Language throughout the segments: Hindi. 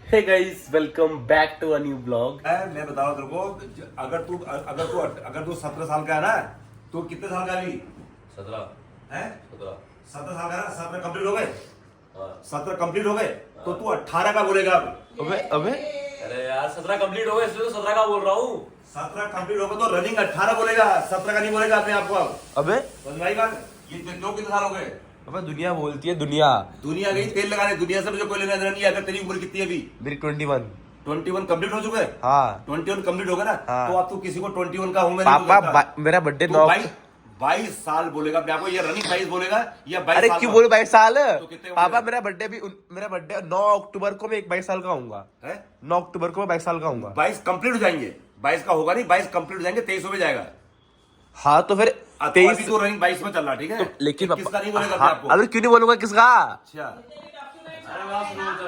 Hey guys, welcome back to a new blog. मैं बता रहा हूँ तेरे को, अगर तू 17 साल का है ना, तो कितने साल का है अभी? 17 है 17 17 साल का है ना? 17 कंप्लीट हो गए? हाँ। 17 कंप्लीट हो गए तो तू 18 का बोलेगा अब। अबे अरे यार 17 कंप्लीट हो गए इसलिए तो 17 का बोल रहा हूँ। 17 कंप्लीट हो गए तो रनिंग 18 बोलेगा, 17 का नहीं बोलेगा अपने आप को अब। अबे समझ में आई बात? ये लोग कितने साल हो गए? अबे दुनिया बोलती है दुनिया। दुनिया गई तेल लगाने, दुनिया से मुझे कोई लेना देना नहीं है। अगर तेरी उम्र कितनी है अभी? मेरी 21। 21 कंप्लीट हो चुके हैं? हाँ 21 कंप्लीट हो गया ना? हाँ। तो अब तू किसी को 21 का हूँ मैं पापा मेरा बर्थडे 9। 22 साल बोलेगा अपने आप को, ये रनिंग 22 बोलेगा या 22 अरे साल क्यों का? बोले 22 साल? तो कितने का पापा बोलेगा? मेरा बर्थडे 9 अक्टूबर को मैं 22 साल का होऊंगा। है 9 अक्टूबर को मैं 22 साल का होऊंगा। 22 कंप्लीट हो जाएंगे। 22 का होगा नहीं, 22 कंप्लीट हो जाएंगे, 23 में जाएगा। हाँ तो फिर तो 23। अभी तो रनिंग 22 में चल रहा, ठीक है? लेकिन किसका नहीं बोलेगा हाँ, आपको? अरे क्यों नहीं बोलूंगा किसका? अच्छा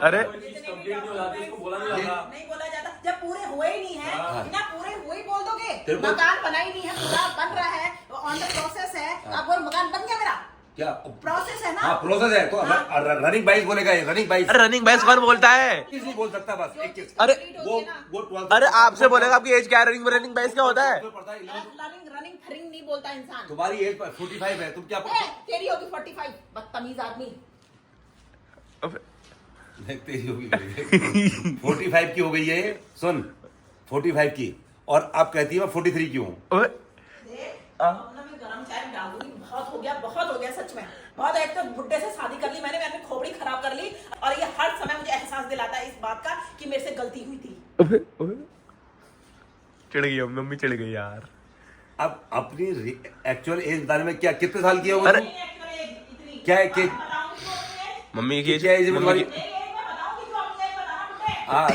अरे कंप्लीट नहीं हो जाती इसको बोला नहीं जाता। नहीं बोला जाता जब पूरे हुए ही नहीं है। बिना पूरे हुए ही बोल दोगे। तेरे को- मकान बना ही नहीं है, पूरा बन रहा है, ऑन द प्रोसेस है। आप बोल मकान बन गया मेरा, क्या प्रोसेस है ना। हाँ प्रोसेस है तो हाँ। रनिंग 22 बोलेगा, ये रनिंग 22 अरे रनिंग 22 कौन बोलता है? नहीं बोल सकता बस। 21 अरे वो 12 अरे आपसे बोलेगा आपकी एज क्या है? रनिंग 22 क्या होता है? रनिंग रनिंग थरिंग नहीं बोलता इंसान। तुम्हारी एज 45 है, तुम क्या तेरी होगी 45, बदतमीज आदमी। अबे, तेरी होगी 45 की हो गई है। सुन 45 की, और आप कहती है मैं 43 की हूँ। अबे, अपना मैं गरम चाय डाल दूंगी। बहुत हो गया सच में बहुत। एक तो बुड्ढे से शादी कर ली मैंने अपनी खोपड़ी खराब कर ली, और ये हर समय मुझे एहसास दिलाता है इस बात का कि मेरे से गलती हुई थी। अबे, अबे। चिढ़ गई मम्मी, चिढ़ गई यार। अब अपनी एक्चुअल एज बताने में क्या, कितने साल की है वो? अरे, इतनी क्या है कि बताऊंगी तो अपनी age? मम्मी की क्या एज है मम्मी तुम्हारी? की- नहीं, मैं बताऊंगी तो अपनी age बताना बुड्ढे। हाँ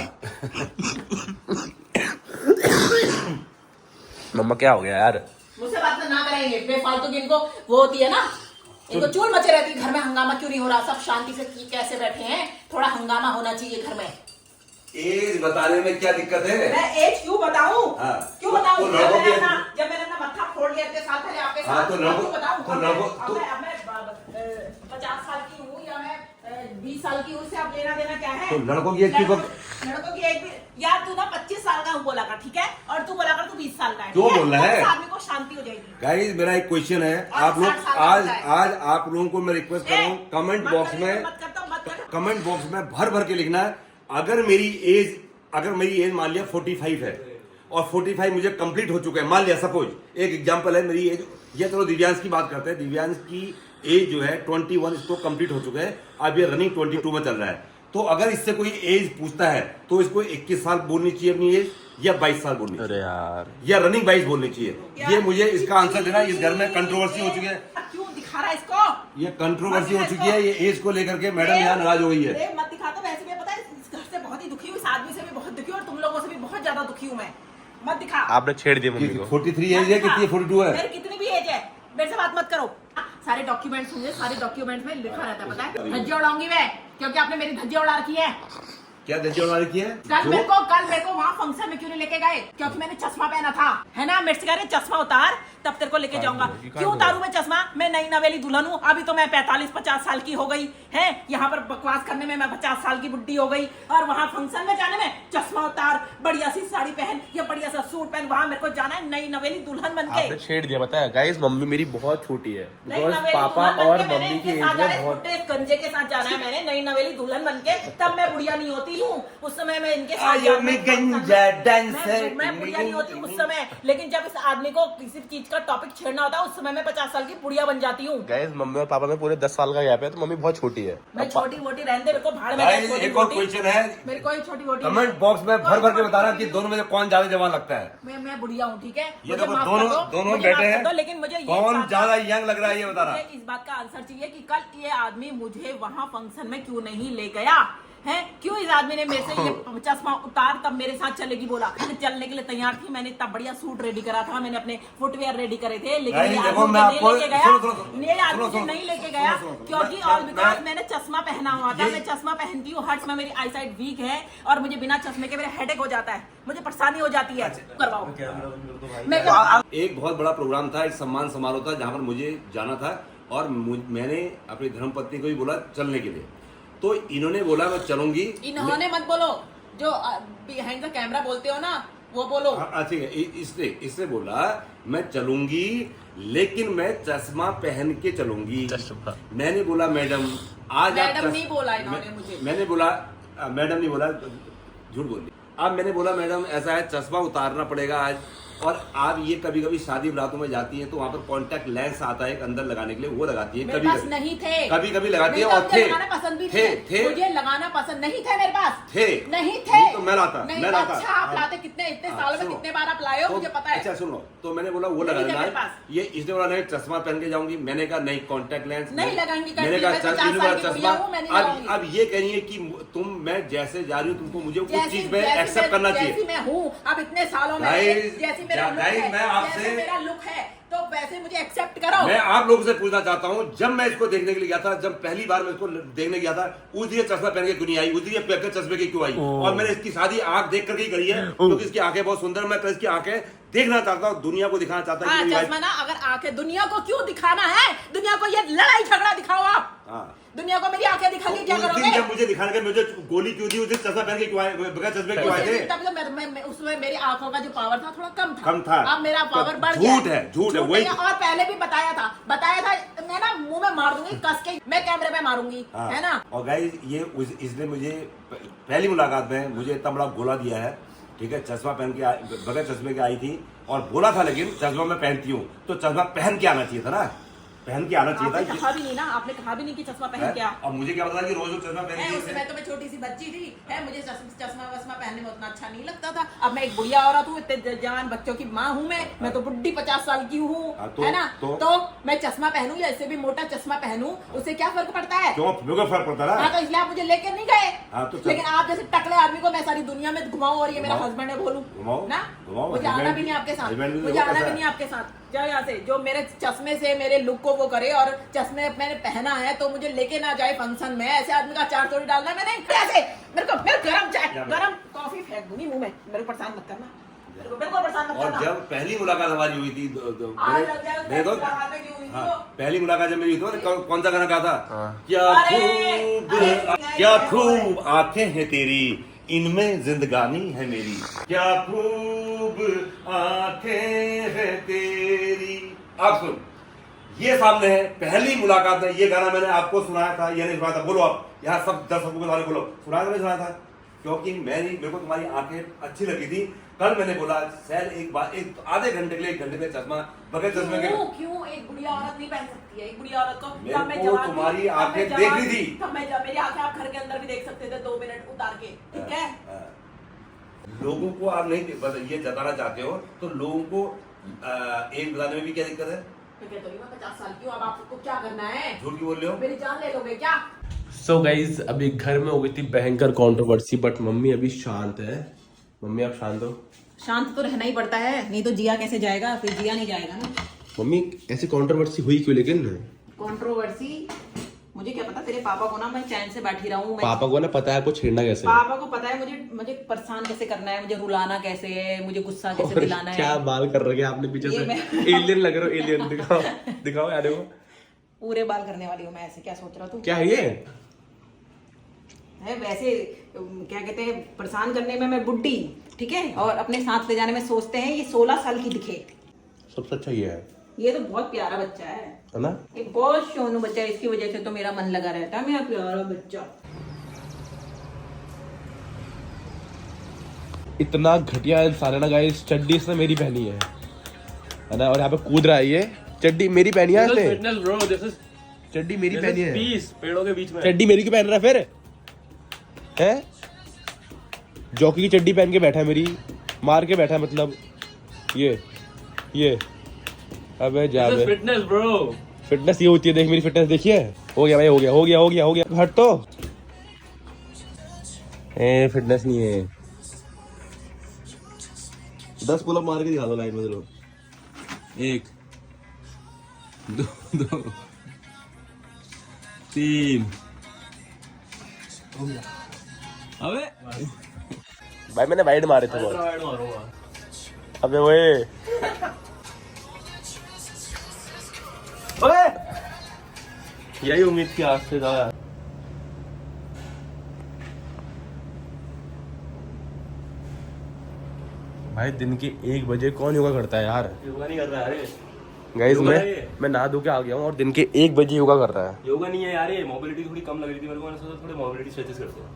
मम्मा क्या हो गया यार? मुझसे बात ना करेंगे बेफालतू की। इनको वो होती है ना, इनको चूल मचे रहती है घर में। हंगामा क्यों नहीं हो रहा? सब शांति से कैसे बैठे हैं? थोड़ा हंगामा होना चाहिए घर में। एज बताने में क्या दिक्कत है? मैं एज क्यों बताऊं? हाँ। क्यों बताऊं? तो जब लड़कों मैंने की- जब मैंने अपना मत्था फोड़ लिया इतने साल पहले आपके हाँ, साथ, तो अब लड़कों- क्यों बताऊं? तो अब लड़कों- मैं- तो- अब मैं 50 साल की हूँ या मैं 20 साल की हूँ, उससे अब लेना देना क्या है? तो लड़कों की एज क्यों लड़कों की एज भी यार, तू ना 25 साल का हूँ बोला कर, ठीक है? और तू बोला कर तू 20 साल का है, क्यों ठीक है? बोल रहा है? तो उस आदमी को शांति हो जाएगी। गाइस मेरा एक क्वेश्चन है, और आप लोग 60 साल का आज होता है। आज आप लोगों को मैं रिक्वेस्ट कर रहा हूँ, कमेंट मत बॉक्स करिए, में मत करता, मत कर। कमेंट बॉक्स में भर भर के लिखना है। अगर मेरी एज मान लिया 45 है और 45 मुझे कंप्लीट हो चुका है, मान लिया सपोज, एक एग्जांपल है मेरी एज, ये चलो दिव्यांश की बात करते हैं। दिव्यांश की एज जो है 21 इसको कंप्लीट हो चुका है, अब ये रनिंग 22 में चल रहा है। तो अगर इससे कोई एज पूछता है तो इसको 21 साल बोलनी चाहिए अपनी एज, या 22 साल बोलनी अरे चाहिए, यार या रनिंग 22 बोलनी चाहिए? ये मुझे इसका आंसर देना। इस घर में कंट्रोवर्सी हो चुकी है, क्यों दिखा रहा है इसको? ये कंट्रोवर्सी हो चुकी है, ये एज को लेकर के मैडम यहाँ नाराज हो गई है। मत दिखा। तो वैसे भी पता है इस घर से बहुत ही दुखी हूँ, इस आदमी से भी बहुत दुखी हूँ, और तुम लोगों से भी बहुत ज्यादा दुखी हूँ मैं। मत दिखा। आपने छेड़ दिया मम्मी को। 43 एज है, कितनी है? 42 है। मेरी कितनी भी एज है, मेरे से बात मत करो। सारे डॉक्यूमेंट्स होंगे, सारे डॉक्यूमेंट्स में लिखा रहता है, पता है? धज्जियां उड़ाऊंगी मैं, क्योंकि आपने मेरी धज्जियां उड़ा रखी है। क्या धज्जियां उड़ा रखी है? कल मेरे को वहाँ फंक्शन में क्यों नहीं लेके गए? क्योंकि मैंने चश्मा पहना था, है ना? मेरे से कह रहे चश्मा उतार, तब तेरे को लेके जाऊंगा। क्यों उतारू मैं चश्मा? मैं नई नवेली दुल्हन हूँ, अभी तो मैं 45-50 साल की हो गई है। यहाँ पर बकवास करने में मैं 50 साल की बुड्ढी हो गई, और वहाँ फंक्शन में जाने में चश्मा उतार, बढ़िया सी साड़ी पहन या बढ़िया सा सूट पहन, वहाँ मेरे को जाना है नई नवेली दुल्हन बन के। आपने छेड़ दिया, पता है गाइस, मम्मी मेरी बहुत छोटी है। नई बिकॉज नवेली पापा दुल्हन और बन के मम्मी मैंने की इनके एज साथ में जाना है, बहुत। बुड्ढे गंजे के साथ जाना है मैंने नई नवेली दुल्हन बन के, तब मैं बुढ़िया नहीं होती हूँ। उस समय मैं इनके साथ I am a गंजा dancer। मैं बुढ़िया नहीं होती हूँ उस समय, लेकिन जब इस आदमी को किसी चीज का टॉपिक छेड़ना होता है, उस समय मैं 50 साल की बुढ़िया बन जाती हूँ। गाइस मम्मी और पापा में पूरे 10 साल का गैप है, तो मम्मी बहुत छोटी है। मैं छोटी वोटी रहने दे, मेरे को भाड़ में गाइस छोटी एक और वोटी। क्वेश्चन है, मेरी कोई छोटी वोटी कमेंट बॉक्स में भर भर के बताना कि दोनों में से कौन ज्यादा जवान लगता है। मैं बुढ़िया हूँ, ठीक है? ये मुझे देखो माफ दोनों कर दो, दोनों मुझे बैठे माफ कर हैं, दो, लेकिन मुझे ये कौन बात का- ज्यादा यंग लग रहा है ये बता रहा। मुझे इस बात का आंसर चाहिए कि कल ये आदमी मुझे वहाँ फंक्शन में क्यों नहीं ले गया है? क्यों इस आदमी ने मेरे से ये चश्मा उतार, तब मेरे साथ चलेगी बोला? मैं चलने के लिए तैयार थी, मैंने इतना बढ़िया सूट रेडी करा था, मैंने अपने फुटवेयर रेडी करे थे, लेकिन गाइस, ये देखो, आदमी मैं मुझे आपको- नहीं लेके गया। सुनो, ये आदमी मुझे सुनो, नहीं लेके गया सुनो, क्योंकि मैं- और बिकॉज मैं- मैंने चश्मा पहना हुआ था। ये- मैं चश्मा पहनती हूँ हर समय, मेरी आई साइट वीक है, और मुझे बिना चश्मे के मेरा हेडेक हो जाता है, मुझे परेशानी हो जाती है। करवाओ। मैं क्या- एक बहुत बड़ा प्रोग्राम था, एक सम्मान समारोह था, जहाँ पर मुझे जाना था, और मैंने अपनी धर्मपत्नी को भी बोला चलने के लिए। तो इन्होंने बोला मैं चलूंगी। इन्होंने मत बोलो, जो बिहाइंड द कैमरा बोलते हो ना वो बोलो। ठीक है, इसने बोला मैं चलूंगी लेकिन मैं चश्मा पहन के चलूंगी। चश्मा। मैंने बोला मैडम आज आप मैडम नहीं बोला इन्होंने मुझे। मैंने बोला मैडम नहीं बोला, झूठ बोल दी। अब मैंने बोला मैडम ऐसा है चश्मा उतारना पड़ेगा आज, और आप ये कभी कभी शादी बरातों में जाती हैं तो वहाँ पर कॉन्टेक्ट लेंस आता है अंदर लगाने के लिए, वो लगाती है। मेरे कभी पास नहीं थे, कभी कभी लगाती है। नहीं, और मुझे लगाना पसंद भी थे मुझे लगाना पसंद नहीं थे मेरे पास, थे नहीं थे तो मैं लाता, नहीं, मैं लाता। अच्छा आप लाते कितने इतने साल में सुनो, कितने बार आप लाए हो तो मुझे पता है। अच्छा सुनो, तो मैंने बोला वो नहीं लगा थे मेरे लेना पास। ये, इसने बोला नहीं चश्मा पहन के जाऊंगी। मैंने कहा नहीं कॉन्टेक्ट लेंस नहीं लगाएंगी, मैंने मैं 50 साल की चश्मा। बुढ़िया हूँ, मैं नहीं लगाऊंगी। अब ये कह रही है कि तुम मैं जैसे जा रही हूँ तुमको मुझे उस जैसी- चीज में जैसी एक्सेप्ट मैं- करना जैसी चाहिए। मैं हूँ अब इतने सालों में, Guys, जैसी मेरा लुक guys, है, मैं आपसे- जैसे मेरा लुक है तो वैसे मुझे एक्सेप्ट करो। मैं आप लोगों से पूछना चाहता हूँ, जब मैं इसको देखने के लिए गया था, जब पहली बार मैं इसको देखने गया था, उस दिन ये चश्मा पहन के क्यों नहीं आई, उस दिन ये पहन के चश्मे की क्यों आई? और मैंने इसकी शादी आंख देख करके ही करी है, क्योंकि इसकी आंखें बहुत सुंदर, मैं इसकी आंखें देखना चाहता हूँ, दुनिया को दिखाना चाहता हाँ हूँ कि चश्मा ना, अगर आंखें दुनिया को क्यों दिखाना है, दुनिया को ये लड़ाई झगड़ा दिखाओ आप। हाँ। दुनिया को मेरी आंखें दिखानी क्या उस दिन करोगे? जब मुझे दिखाने के मुझे गोली क्यों दी, उस दिन चश्मा पहन के क्यों आए, बगैर चश्मे क्यों आए थे? तब जब मैं उसमें मेरी आंखों का जो पावर था थोड़ा कम था। अब मेरा तो पावर बढ़ गया। झूठ है, झूठ है, वही। नहीं, और पहले भी बताया था मैं ना मुंह में मार दूंगी कस के, मैं कैमरे पे मारूंगी, हाँ। है ना। और गाइस ये इसने मुझे पहली मुलाकात में मुझे इतना बड़ा गोला दिया है, ठीक है, चश्मा पहन के बगैर चश्मे के आई थी, और बोला था लेकिन चश्मा मैं पहनती हूँ तो चश्मा पहन के आना चाहिए था ना, पहन के आना चाहिए आपने था। कहा भी नहीं ना, आपने कहा भी नहीं कि चश्मा पहन के आ। और मुझे क्या पता कि रोज चश्मा पहन है, के उस समय तो मैं छोटी सी बच्ची थी, है, मुझे चश्मा वश्मा पहनने में उतना अच्छा नहीं लगता था। अब मैं एक बुढ़िया औरत हूँ, इतने जवान बच्चों की माँ हूँ, मैं तो बुढ़ी 50 साल की हूँ, है ना। तो मैं चश्मा पहनूं या इससे भी मोटा चश्मा पहनूं, उससे क्या फर्क पड़ता है? क्यों फर्क पड़ता है? हाँ, तो इसलिए आप मुझे लेके नहीं गए। हाँ, तो लेकिन आप जैसे टकले आदमी को मैं सारी दुनिया में घुमाऊं और ये मेरा हस्बैंड है बोलूं घुमाओ ना, घुमाओ, मुझे आना husband भी नहीं आपके साथ, husband भी मुझे देखो आना कैसा भी है। नहीं आपके साथ। जाओ यहाँ से, जो मेरे चश्मे से मेरे लुक को वो करे और चश्मे मैंने पहना है तो मुझे लेके ना जाए फंक्शन में, ऐसे आदमी का चार चोरी डालना मैं नहीं। ऐसे मेरे गरम चाय गरम कॉफी फेंक दूंगी मुंह में, मेरे को परेशान मत करना, मेरे को बिल्कुल परेशान मत और करना। जब पहली मुलाकात हमारी हुई थी मेरे दोस्त, हाँ, पहली मुलाकात जब मेरी हुई थी तो कौन सा गाना गा था? क्या खूब आंखें हैं तेरी, इनमें जिंदगानी है मेरी, क्या खूब आंखें हैं तेरी। आप सुन, ये सामने है, पहली मुलाकात में ये गाना मैंने आपको सुनाया था, ये नहीं सुनाया था? बोलो आप, यहाँ सब दर्शकों के सामने बोलो, सुनाया था नहीं सुनाया था? क्योंकि मेरे को तुम्हारी आंखें अच्छी लगी थी। कल मैंने बोला सैल एक बार एक आधे घंटे के लिए, 1 घंटे के लिए चश्मा बगैर चश्मे के क्यों एक बुढ़िया औरत नहीं पहन सकती है? एक बुढ़िया औरत को मेरे तब मैं को जवान थी, तुम्हारी तब मैं आंखें जवान देख रही थी। तब मैं मेरी आंखें आप घर के अंदर भी देख सकते थे 2 मिनट उतार के, ठीक है। लोगों को आप नहीं ये जताना चाहते हो तो लोगों को एज बताने में भी क्या दिक्कत है? मैं कहता हूँ, मैं 50 साल की हूँ, अब आपको क्या करना है? झूठ क्यों बोल रहे हो? मेरी जान ले लोगे क्या? सो गाइज अभी घर में हो गई थी भयंकर कंट्रोवर्सी, बट मम्मी अभी शांत है। मम्मी आप शांत हो? शांत तो रहना ही पड़ता है, नहीं तो जिया कैसे जाएगा? फिर जिया नहीं जाएगा ना। मम्मी ऐसी कंट्रोवर्सी हुई क्यों लेकिन? कंट्रोवर्सी मुझे क्या पता, तेरे पापा को ना मैं चैन से बैठी रहूं। पापा को ना पता है आपको छेड़ना कैसे है। पापा को पता है मुझे परेशान कैसे करना है, मुझे रुलाना कैसे है, मुझे गुस्सा कैसे दिलाना है। क्या बाल कर रखे हैं आपने पीछे ये से? मैं- एलियन लग रहे हो, एलियन। दिखाओ दिखाओ यार, देखो पूरे बाल करने वाली हूँ मैं, ऐसे क्या सोच रहा तू? क्या है ये? है वैसे क्या कहते हैं, परेशान करने में मैं बुड्ढी, ठीक है, और अपने साथ ले जाने में सोचते हैं ये 16 साल की दिखे। सबसे अच्छा ये है ये तो बहुत प्यारा बच्चा है ना? एक बहुत शोनू बच्चा है, इसकी वजह से तो मेरा मन लगा रहता है, मेरा प्यारा बच्चा। इतना घटिया इंसान है ना गाइस। चड्डी इसने मेरी पहनी है ना, और यहाँ पे कूद रहा है ये। चड्डी मेरी पहनी है इसने, चड्डी मेरी पहनी है, पेड़ों के बीच में चड्डी मेरी क्यों पहन रहा है फिर? है जॉकी की चड्डी पहन के बैठा है, मेरी मार के बैठा है, मतलब ये अबे जा बे। फिटनेस ब्रो, फिटनेस ये होती है, देख मेरी फिटनेस देखिए। हो गया भाई, हो गया। हट तो, फिटनेस नहीं है। 10 पुल अप मार के दिखा दो लाइन में चलो। 1 2 3। अबे भाई मैंने वाइड मारे थे बहुत। अबे ओए यही उम्मीद थी आज से ज्यादा। भाई दिन के 1 बजे कौन योगा करता है यार? योगा नहीं कर रहा है अरे, गाइस योगा है ये। मैं नहा धो के आ गया हूँ और दिन के 1 बजे योगा कर रहा है। योगा नहीं है यार, ये मोबिलिटी थोड़ी कम लग रही थी मेरे को, मैंने सोचा थोड़े मोबिलिटी स्ट्रेचेस करते हैं।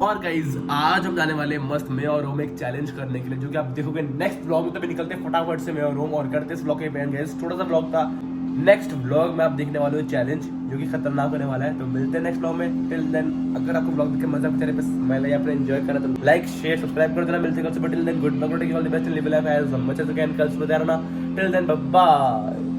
और गाइज आज हम जाने वाले हैं मस्त मैं और रोम एक चैलेंज करने के लिए, जो कि आप देखोगे नेक्स्ट ब्लॉग में। तभी निकलते हैं फटाफट से मैं और रोम और करते इस ब्लॉग के बैंड। गाइज छोटा सा ब्लॉग था, नेक्स्ट ब्लॉग में आप देखने वाले हो चैलेंज जो कि खतरनाक होने वाला है। तो मिलते हैं नेक्स्ट ब्लॉग में। टिल देन अगर आपको ब्लॉग देख के मजा चैनल पे स्माइल या फिर एंजॉय करना तो लाइक शेयर सब्सक्राइब कर देना। मिलते हैं कल से, till then good luck, all the best, live life as much as you can. कल सुबह रहना। Till then bye bye.